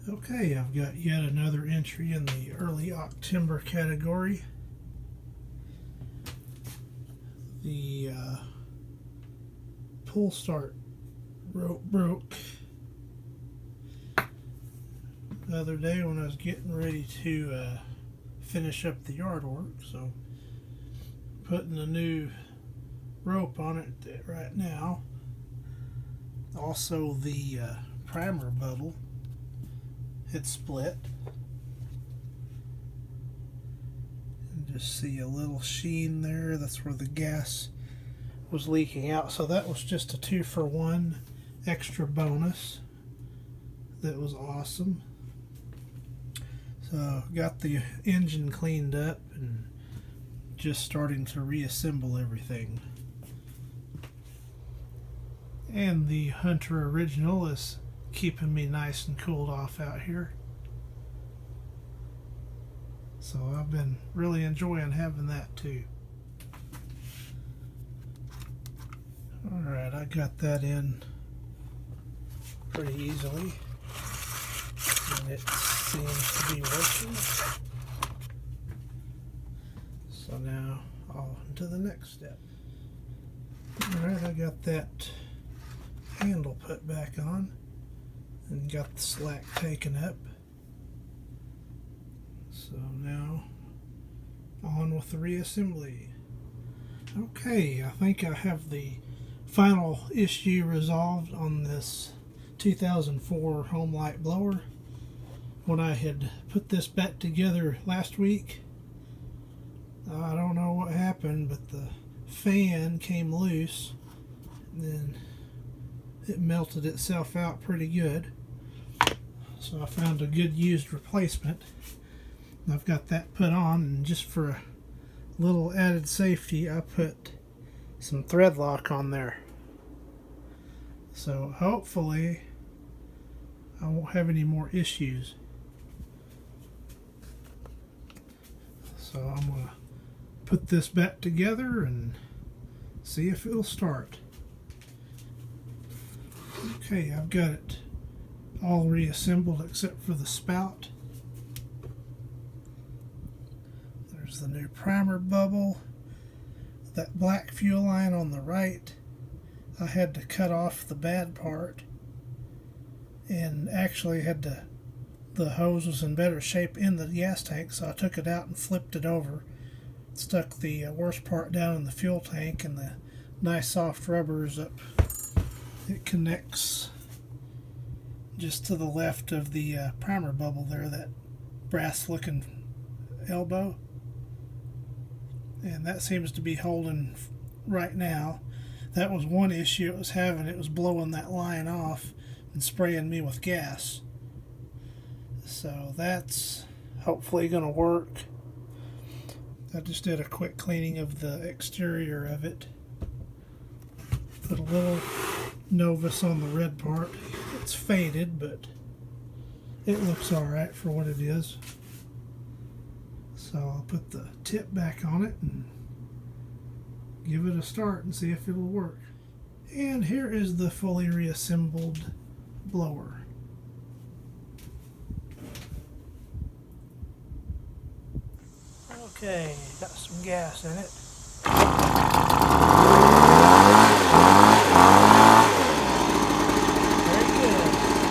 Okay, I've got yet another entry in the Early Octember category. The pull start rope broke the other day when I was getting ready to finish up the yard work, so putting a new rope on it right now. Also, the primer bubble had split, and just see a little sheen there. That's where the gas was leaking out, so that was just a 2-for-1 extra bonus. That was awesome. So got the engine cleaned up and just starting to reassemble everything. And the Hunter original is keeping me nice and cooled off out here. So I've been really enjoying having that too. Alright, I got that in pretty easily. And it seems to be working. So now on to the next step. Alright, I got that handle put back on and got the slack taken up. So now on with the reassembly. Okay, I think I have the final issue resolved on this 2004 Homelite blower. When I had put this back together last week, I don't know what happened, but the fan came loose and then it melted itself out pretty good. So I found a good used replacement. I've got that put on, and just for a little added safety, I put some thread lock on there. So hopefully I won't have any more issues. So I'm going to put this back together and see if it'll start. Okay, I've got it all reassembled except for the spout. There's the new primer bubble. That black fuel line on the right, I had to cut off the bad part, and actually the hose was in better shape in the gas tank, so I took it out and flipped it over, stuck the worst part down in the fuel tank, and the nice soft rubber is up. It connects just to the left of the primer bubble there, that brass looking elbow, and that seems to be holding right now. That was one issue it was having. It was blowing that line off and spraying me with gas. So that's hopefully going to work. I just did a quick cleaning of the exterior of it. Put a little Novus on the red part. It's faded, but it looks alright for what it is. So I'll put the tip back on it and give it a start and see if it'll work. And here is the fully reassembled blower. Okay, got some gas in it.